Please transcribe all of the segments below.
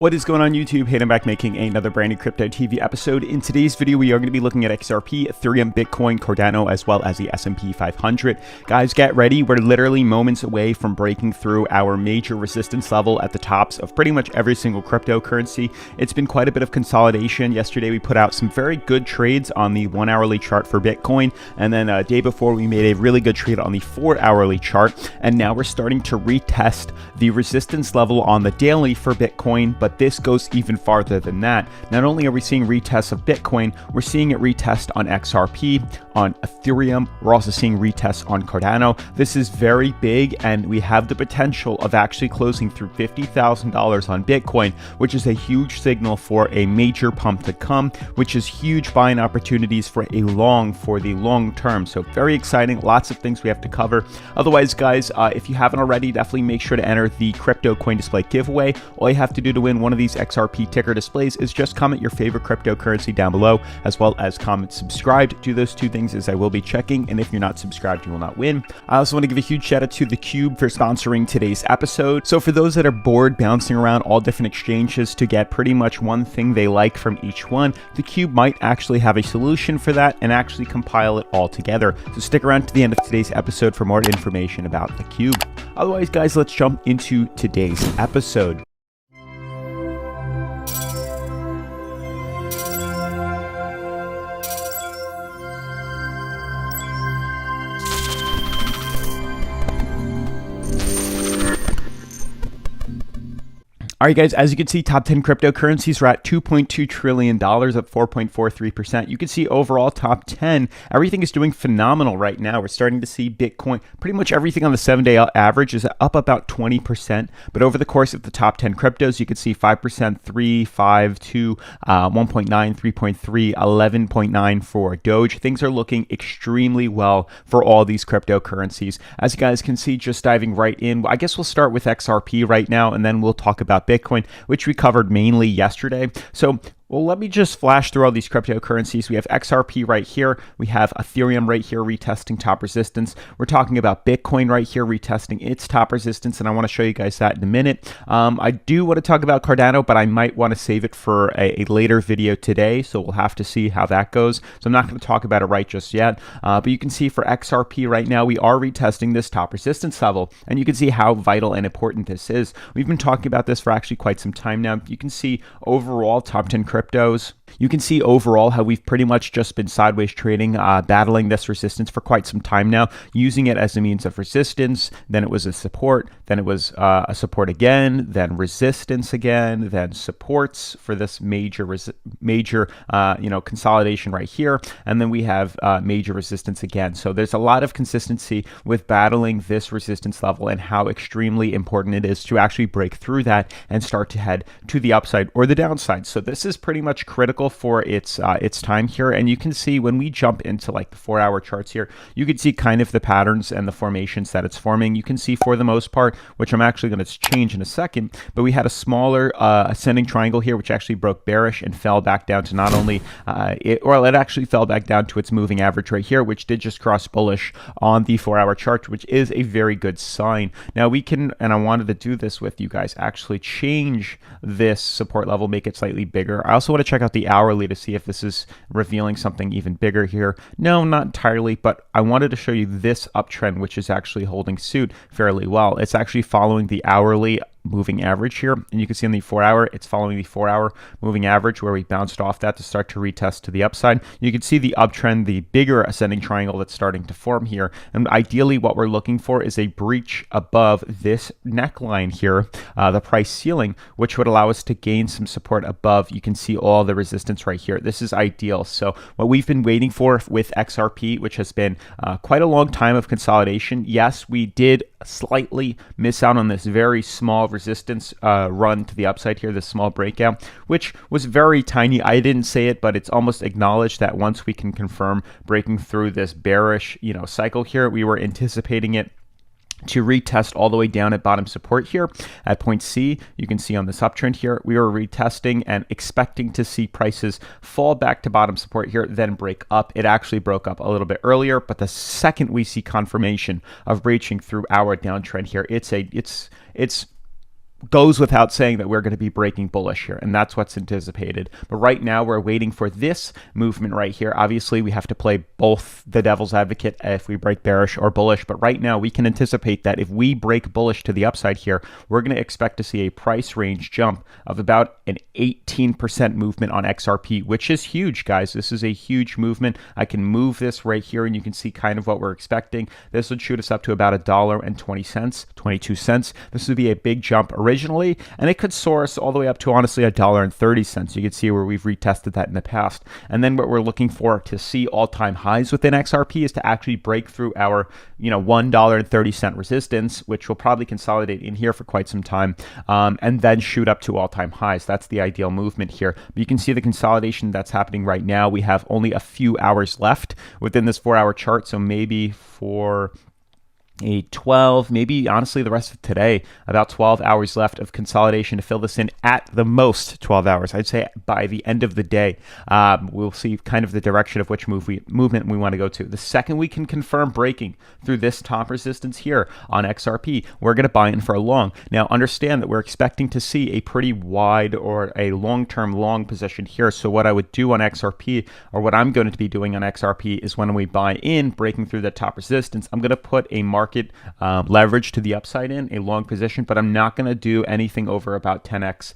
What is going on YouTube? Hayden back making another brand new Crypto TV episode. In today's video, we are going to be looking at XRP, Ethereum, Bitcoin, Cardano, as well as the S&P 500. Guys, get ready. We're literally moments away from breaking through our major resistance level at the tops of pretty much every single cryptocurrency. It's been quite a bit of consolidation. Yesterday, we put out some very good trades on the 1 hourly chart for Bitcoin. And then a day before, we made a really good trade on the 4 hourly chart. And now we're starting to retest the resistance level on the daily for Bitcoin, but this goes even farther than that. Not only are we seeing retests of Bitcoin, we're seeing it retest on XRP, on Ethereum. We're also seeing retests on Cardano. This is very big, and we have the potential of actually closing through $50,000 on Bitcoin, which is a huge signal for a major pump to come, which is huge buying opportunities for the long term. So very exciting. Lots of things we have to cover. Otherwise, guys, if you haven't already, definitely make sure to enter the crypto coin display giveaway. All you have to do to win one of these XRP ticker displays is just comment your favorite cryptocurrency down below, as well as comment subscribed. Do those two things as I will be checking, and if you're not subscribed, you will not win. I also want to give a huge shout out to the Cube for sponsoring today's episode. So for those that are bored bouncing around all different exchanges to get pretty much one thing they like from each one, the Cube might actually have a solution for that and actually compile it all together. So stick around to the end of today's episode for more information about the Cube. Otherwise, guys, let's jump into today's episode. All right, guys, as you can see, top 10 cryptocurrencies are at $2.2 trillion, up 4.43%. You can see overall top 10, everything is doing phenomenal right now. We're starting to see Bitcoin, pretty much everything on the 7-day average is up about 20%. But over the course of the top 10 cryptos, you can see 5%, 3, 5, 2, 1.9, 3.3, 11.9 for Doge. Things are looking extremely well for all these cryptocurrencies. As you guys can see, just diving right in, I guess we'll start with XRP right now, and then we'll talk about Bitcoin, which we covered mainly yesterday. So well, let me just flash through all these cryptocurrencies. We have XRP right here. We have Ethereum right here retesting top resistance. We're talking about Bitcoin right here retesting its top resistance, and I want to show you guys that in a minute. I do want to talk about Cardano, but I might want to save it for a later video today, so we'll have to see how that goes. So I'm not going to talk about it right just yet, but you can see for XRP right now, we are retesting this top resistance level, and you can see how vital and important this is. We've been talking about this for actually quite some time now. You can see overall top 10 cryptos. You can see overall how we've pretty much just been sideways trading, battling this resistance for quite some time now, using it as a means of resistance. Then it was a support, then it was a support again, then resistance again, then supports for this major consolidation right here, and then we have major resistance again. So there's a lot of consistency with battling this resistance level and how extremely important it is to actually break through that and start to head to the upside or the downside. So this is pretty much critical for its time here, and you can see when we jump into like the 4-hour charts here, you can see kind of the patterns and the formations that it's forming. You can see for the most part, which I'm actually going to change in a second, but we had a smaller ascending triangle here, which actually broke bearish and fell back down to not only it actually fell back down to its moving average right here, which did just cross bullish on the 4-hour chart, which is a very good sign. Now we can, and I wanted to do this with you guys, actually change this support level, make it slightly bigger. I also want to check out the hourly to see if this is revealing something even bigger here. No, not entirely, but I wanted to show you this uptrend, which is actually holding suit fairly well. It's actually following the hourly moving average here, and you can see on the 4-hour, it's following the 4-hour moving average where we bounced off that to start to retest to the upside. You can see the uptrend, the bigger ascending triangle that's starting to form here, and ideally what we're looking for is a breach above this neckline here, the price ceiling, which would allow us to gain some support above. You can see all the resistance right here. This is ideal. So what we've been waiting for with XRP, which has been quite a long time of consolidation. Yes, we did slightly miss out on this very small resistance run to the upside here, this small breakout, which was very tiny. I didn't say it, but it's almost acknowledged that once we can confirm breaking through this bearish, cycle here, we were anticipating it to retest all the way down at bottom support here at point C. You can see on this uptrend here, we were retesting and expecting to see prices fall back to bottom support here, then break up. It actually broke up a little bit earlier, but the second we see confirmation of breaching through our downtrend here, it's goes without saying that we're going to be breaking bullish here, and that's what's anticipated. But right now we're waiting for this movement right here. Obviously we have to play both the devil's advocate if we break bearish or bullish, but right now we can anticipate that if we break bullish to the upside here, we're going to expect to see a price range jump of about an 18% movement on XRP, which is huge, guys. This is a huge movement. I can move this right here and you can see kind of what we're expecting. This would shoot us up to about $1.20, 22 cents. This would be a big jump originally, and it could soar us all the way up to honestly $1.30. You can see where we've retested that in the past. And then what we're looking for to see all-time highs within XRP is to actually break through our $1.30 resistance, which will probably consolidate in here for quite some time, and then shoot up to all-time highs. That's the ideal movement here. But you can see the consolidation that's happening right now. We have only a few hours left within this 4-hour chart, so maybe for a 12, maybe honestly the rest of today, about 12 hours left of consolidation to fill this in, at the most 12 hours. I'd say by the end of the day, we'll see kind of the direction of which movement we want to go to. The second we can confirm breaking through this top resistance here on XRP, we're going to buy in for a long. Now understand that we're expecting to see a pretty wide or a long-term long position here. So what I would do on XRP, or what I'm going to be doing on XRP, is when we buy in, breaking through the top resistance, I'm going to put a market leverage to the upside in a long position, but I'm not going to do anything over about 10x,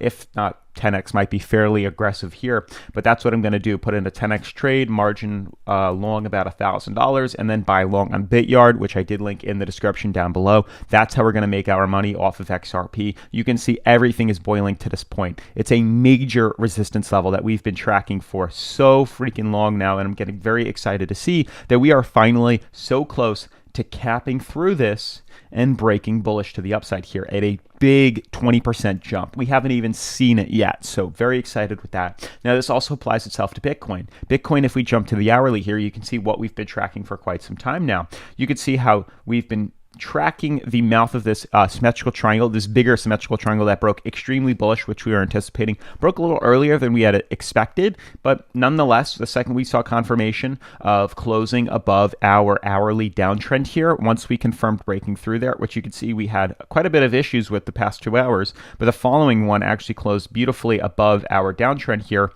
if not 10x might be fairly aggressive here, but that's what I'm going to do. Put in a 10x trade, margin long about $1,000, and then buy long on Bityard, which I did link in the description down below. That's how we're going to make our money off of XRP. You can see everything is boiling to this point. It's a major resistance level that we've been tracking for so freaking long now, and I'm getting very excited to see that we are finally so close to capping through this and breaking bullish to the upside here at a big 20% jump. We haven't even seen it yet, so very excited with that. Now this also applies itself to Bitcoin. Bitcoin, if we jump to the hourly here, you can see what we've been tracking for quite some time now. You can see how we've been tracking the mouth of this symmetrical triangle, this bigger symmetrical triangle that broke extremely bullish, which we were anticipating. Broke a little earlier than we had expected, but nonetheless, the second we saw confirmation of closing above our hourly downtrend here, once we confirmed breaking through there, which you can see we had quite a bit of issues with the past 2 hours, but the following one actually closed beautifully above our downtrend here.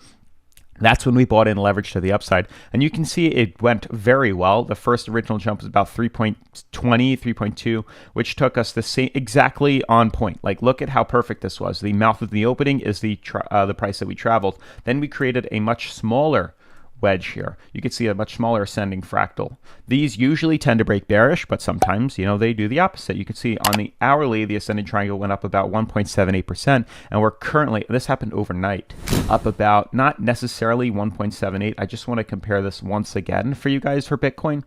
That's when we bought in leverage to the upside. And you can see it went very well. The first original jump was about 3.20, 3.2, which took us the same, exactly on point. Like, look at how perfect this was. The mouth of the opening is the price that we traveled. Then we created a much smaller wedge here. You can see a much smaller ascending fractal. These usually tend to break bearish, but sometimes, they do the opposite. You can see on the hourly, the ascending triangle went up about 1.78%, and we're currently, this happened overnight, up about, not necessarily 1.78. I just want to compare this once again for you guys for Bitcoin.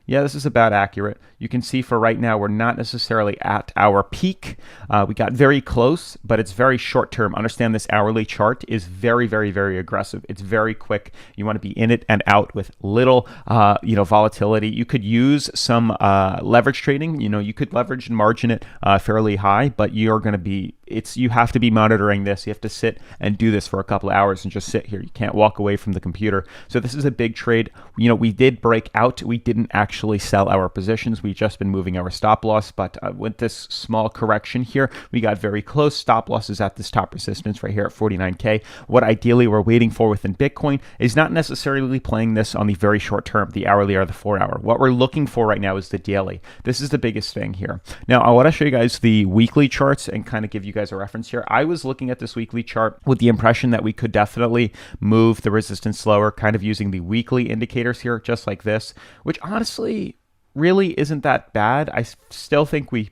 Yeah, this is about accurate. You can see for right now, we're not necessarily at our peak. We got very close, but it's very short term. Understand this hourly chart is very, very, very aggressive. It's very quick. You want to be in it and out with little, volatility. You could use some leverage trading. You could leverage and margin it fairly high, but you're going to be, you have to be monitoring this. You have to sit and do this for a couple of hours and just sit here. You can't walk away from the computer. So this is a big trade. We did break out. We didn't actually sell our positions. We've just been moving our stop loss, but with this small correction here, we got very close. Stop loss is at this top resistance right here at 49K. What ideally we're waiting for within Bitcoin is not necessarily playing this on the very short term, the hourly or the 4 hour. What we're looking for right now is the daily. This is the biggest thing here. Now, I want to show you guys the weekly charts and kind of give you guys a reference here. I was looking at this weekly chart with the impression that we could definitely move the resistance lower, kind of using the weekly indicators here, just like this, which honestly really isn't that bad. I still think we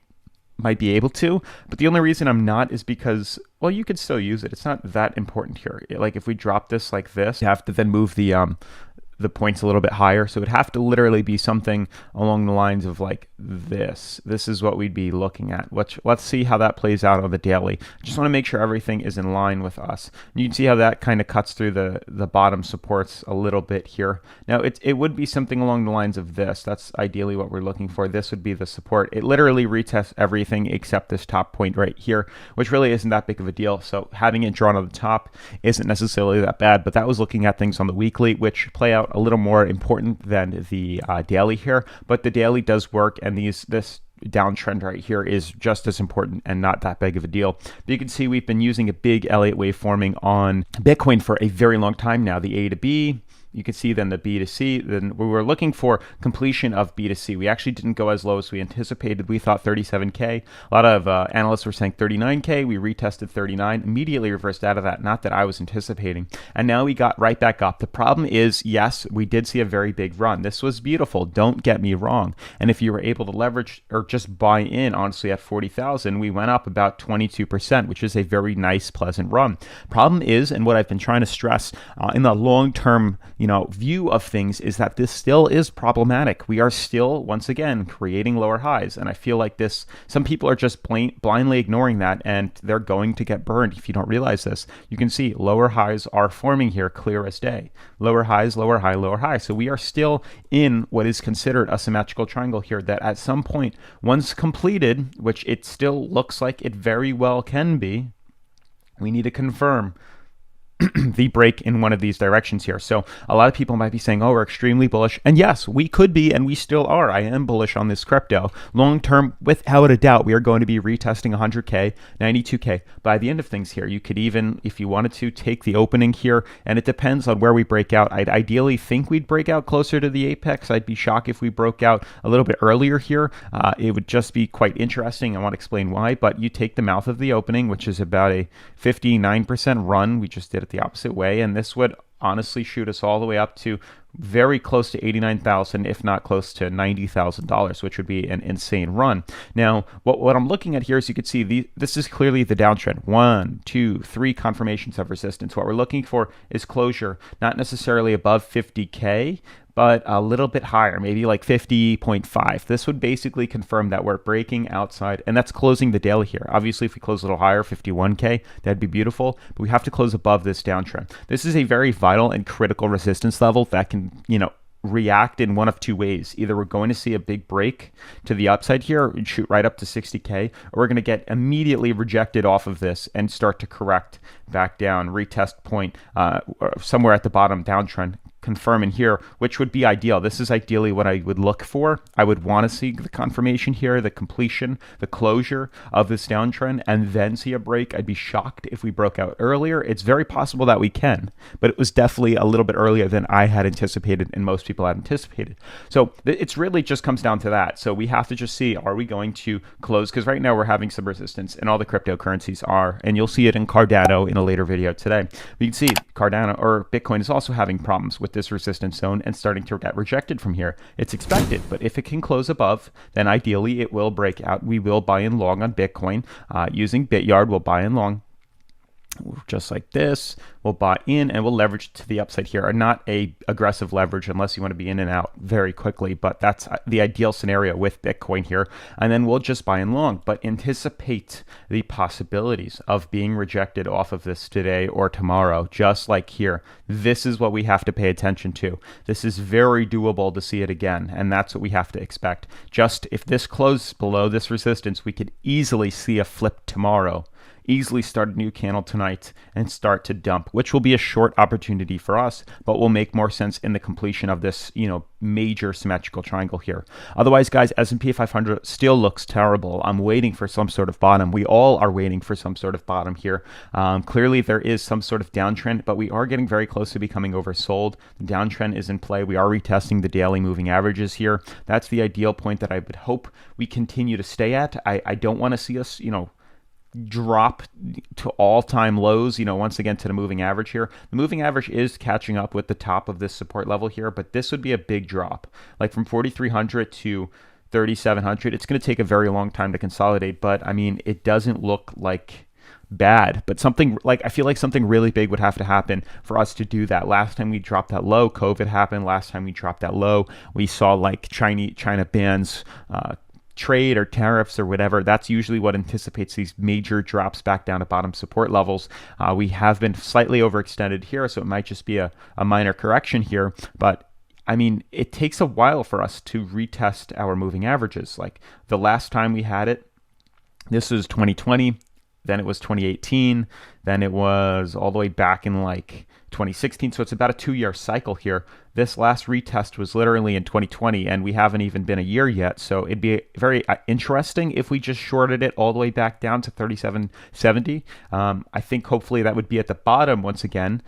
might be able to, but the only reason I'm not is because, well, you could still use it. It's not that important here. Like if we drop this like this, you have to then move the points a little bit higher. So it'd have to literally be something along the lines of like this. This is what we'd be looking at. Let's see how that plays out on the daily. Just want to make sure everything is in line with us. And you can see how that kind of cuts through the bottom supports a little bit here. Now it would be something along the lines of this. That's ideally what we're looking for. This would be the support. It literally retests everything except this top point right here, which really isn't that big of a deal. So having it drawn on the top isn't necessarily that bad, but that was looking at things on the weekly, which play out a little more important than the daily here, but the daily does work, and this downtrend right here is just as important and not that big of a deal. But you can see we've been using a big Elliott wave forming on Bitcoin for a very long time now. The A to B, you can see then the B to C. Then we were looking for completion of B to C. We actually didn't go as low as we anticipated. We thought 37K. A lot of analysts were saying 39K. We retested 39, immediately reversed out of that. Not that I was anticipating. And now we got right back up. The problem is, yes, we did see a very big run. This was beautiful. Don't get me wrong. And if you were able to leverage or just buy in, honestly, at 40,000, we went up about 22%, which is a very nice, pleasant run. Problem is, and what I've been trying to stress in the long-term, view of things is that this still is problematic. We are still, once again, creating lower highs. And I feel like some people are just blindly ignoring that, and they're going to get burned if you don't realize this. You can see lower highs are forming here clear as day. Lower highs, lower high, lower high. So we are still in what is considered a symmetrical triangle here that at some point, once completed, which it still looks like it very well can be, we need to confirm the break in one of these directions here. So a lot of people might be saying, oh, we're extremely bullish. And yes, we could be, and we still are. I am bullish on this crypto. Long term, without a doubt, we are going to be retesting 100K, 92K. By the end of things here, you could even, if you wanted to, take the opening here, and it depends on where we break out. I'd ideally think we'd break out closer to the apex. I'd be shocked if we broke out a little bit earlier here. It would just be quite interesting. I want to explain why, but you take the mouth of the opening, which is about a 59% run. We just did it the opposite way, and this would honestly shoot us all the way up to very close to 89,000, if not close to $90,000, which would be an insane run. Now, what I'm looking at here is you can see this is clearly the downtrend. 1, 2, 3 confirmations of resistance. What we're looking for is closure, not necessarily above 50K, but a little bit higher, maybe like 50.5. This would basically confirm that we're breaking outside, and that's closing the daily here. Obviously, if we close a little higher, 51K, that'd be beautiful, but we have to close above this downtrend. This is a very vital and critical resistance level that can, react in one of two ways. Either we're going to see a big break to the upside here and shoot right up to 60K, or we're going to get immediately rejected off of this and start to correct back down, retest point somewhere at the bottom downtrend, confirm in here, which would be ideal. This is ideally what I would look for. I would want to see the confirmation here, the completion, the closure of this downtrend, and then see a break. I'd be shocked if we broke out earlier. It's very possible that we can, but it was definitely a little bit earlier than I had anticipated and most people had anticipated. So it's really just comes down to that. So we have to just see, are we going to close? Because right now we're having some resistance, and all the cryptocurrencies are, and you'll see it in Cardano in a later video today. You can see Cardano or Bitcoin is also having problems with this resistance zone and starting to get rejected from here. It's expected, but if it can close above, then ideally it will break out. We will buy in long on Bitcoin using Bityard. We'll buy in long just like this. We'll buy in and we'll leverage to the upside here, or not a aggressive leverage unless you want to be in and out very quickly, but that's the ideal scenario with Bitcoin here. And then we'll just buy in long, but anticipate the possibilities of being rejected off of this today or tomorrow, just like here. This is what we have to pay attention to. This is very doable to see it again, and that's what we have to expect. Just if this closes below this resistance, we could easily see a flip tomorrow. Easily start a new candle tonight and start to dump, which will be a short opportunity for us, but will make more sense in the completion of this, major symmetrical triangle here. Otherwise, guys, S&P 500 still looks terrible. I'm waiting for some sort of bottom. We all are waiting for some sort of bottom here. Clearly, there is some sort of downtrend, but we are getting very close to becoming oversold. The downtrend is in play. We are retesting the daily moving averages here. That's the ideal point that I would hope we continue to stay at. I don't want to see us, drop to all-time lows, once again to the moving average here. The moving average is catching up with the top of this support level here, but this would be a big drop. Like from 4,300 to 3,700, it's going to take a very long time to consolidate, but I mean, it doesn't look like bad, but I feel like something really big would have to happen for us to do that. Last time we dropped that low, COVID happened. Last time we dropped that low, we saw like China bans trade or tariffs or whatever. That's usually what anticipates these major drops back down to bottom support levels. We have been slightly overextended here, so it might just be a minor correction here, but I mean, it takes a while for us to retest our moving averages. Like the last time we had it, this was 2020. then it was 2018, then it was all the way back in like 2016. So it's about a 2-year cycle here. This last retest was literally in 2020, and we haven't even been a year yet. So it'd be very interesting if we just shorted it all the way back down to 37.70. I think hopefully that would be at the bottom once again.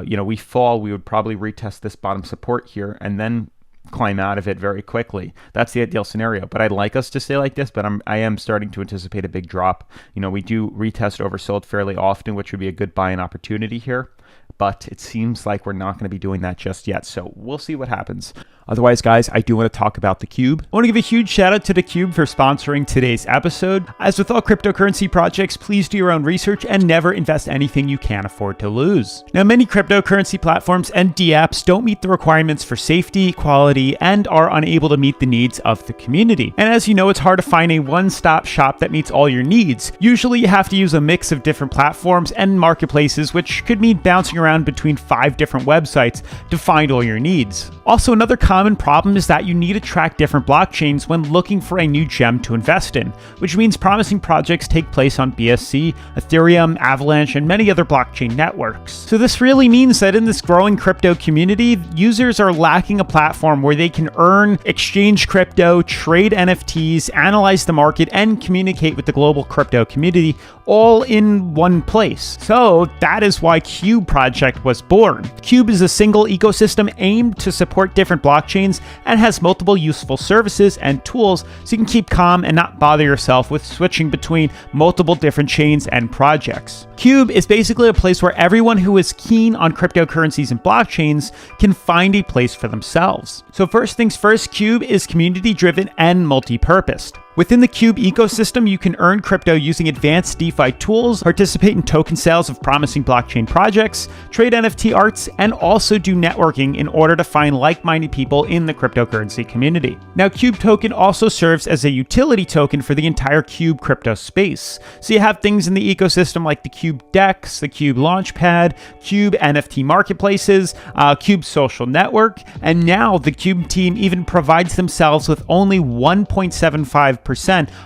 We fall, we would probably retest this bottom support here and then climb out of it very quickly. That's the ideal scenario, but I'd like us to stay like this, but I am starting to anticipate a big drop. We do retest oversold fairly often, which would be a good buy-in opportunity here, but it seems like we're not going to be doing that just yet. So we'll see what happens. Otherwise, guys, I do want to talk about theCUBE. I want to give a huge shout out to theCUBE for sponsoring today's episode. As with all cryptocurrency projects, please do your own research and never invest anything you can't afford to lose. Now, many cryptocurrency platforms and dApps don't meet the requirements for safety, quality, and are unable to meet the needs of the community. And as you know, it's hard to find a one-stop shop that meets all your needs. Usually you have to use a mix of different platforms and marketplaces, which could mean bouncing around between 5 different websites to find all your needs. Also, another common problem is that you need to track different blockchains when looking for a new gem to invest in, which means promising projects take place on BSC, Ethereum, Avalanche, and many other blockchain networks. So this really means that in this growing crypto community, users are lacking a platform where they can earn, exchange crypto, trade NFTs, analyze the market, and communicate with the global crypto community all in one place. So that is why Cube project was born. Cube is a single ecosystem aimed to support different blockchains and has multiple useful services and tools so you can keep calm and not bother yourself with switching between multiple different chains and projects. Cube is basically a place where everyone who is keen on cryptocurrencies and blockchains can find a place for themselves. So first things first, Cube is community-driven and multi-purposed. Within the Cube ecosystem, you can earn crypto using advanced DeFi tools, participate in token sales of promising blockchain projects, trade NFT arts, and also do networking in order to find like-minded people in the cryptocurrency community. Now, Cube token also serves as a utility token for the entire Cube crypto space. So you have things in the ecosystem like the Cube DEX, the Cube Launchpad, Cube NFT marketplaces, Cube social network, and now the Cube team even provides themselves with only 1.75%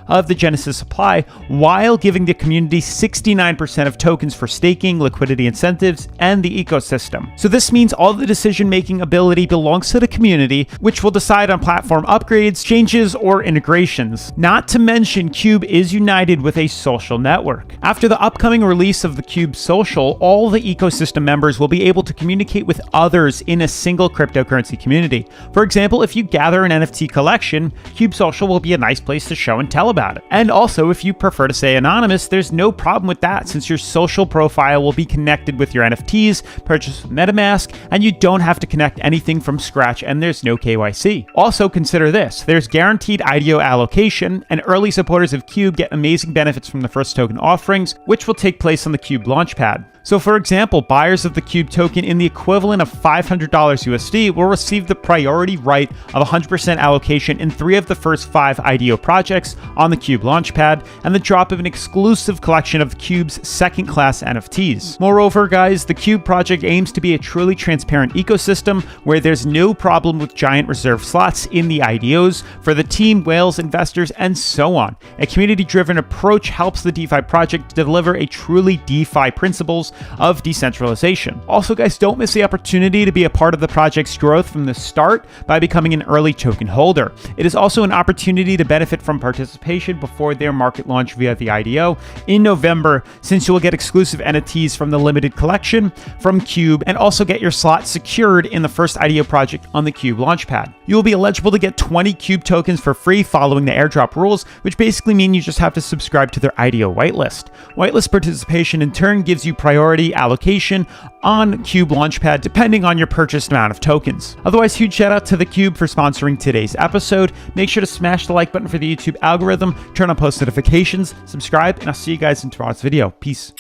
of the Genesis supply, while giving the community 69% of tokens for staking, liquidity incentives, and the ecosystem. So this means all the decision-making ability belongs to the community, which will decide on platform upgrades, changes, or integrations. Not to mention, Cube is united with a social network. After the upcoming release of the Cube Social, all the ecosystem members will be able to communicate with others in a single cryptocurrency community. For example, if you gather an NFT collection, Cube Social will be a nice place to show and tell about it. And also, if you prefer to stay anonymous, there's no problem with that, since your social profile will be connected with your NFTs purchased with MetaMask, and you don't have to connect anything from scratch, and there's no KYC. Also, consider this: there's guaranteed IDO allocation, and early supporters of Cube get amazing benefits from the first token offerings, which will take place on the Cube Launchpad. So for example, buyers of the Cube token in the equivalent of $500 USD will receive the priority right of 100% allocation in 3 of the first 5 IDO projects on the Cube Launchpad, and the drop of an exclusive collection of Cube's second-class NFTs. Moreover, guys, the Cube project aims to be a truly transparent ecosystem where there's no problem with giant reserve slots in the IDOs for the team, whales, investors, and so on. A community-driven approach helps the DeFi project deliver a truly DeFi principles of decentralization. Also, guys, don't miss the opportunity to be a part of the project's growth from the start by becoming an early token holder. It is also an opportunity to benefit from participation before their market launch via the IDO in November, since you will get exclusive NFTs from the limited collection from Cube and also get your slot secured in the first IDO project on the Cube Launchpad. You will be eligible to get 20 Cube tokens for free following the airdrop rules, which basically mean you just have to subscribe to their IDO whitelist. Whitelist participation in turn gives you priority allocation on Cube Launchpad depending on your purchased amount of tokens. Otherwise, huge shout out to theCUBE for sponsoring today's episode. Make sure to smash the like button for the YouTube algorithm, turn on post notifications, subscribe, and I'll see you guys in tomorrow's video. Peace.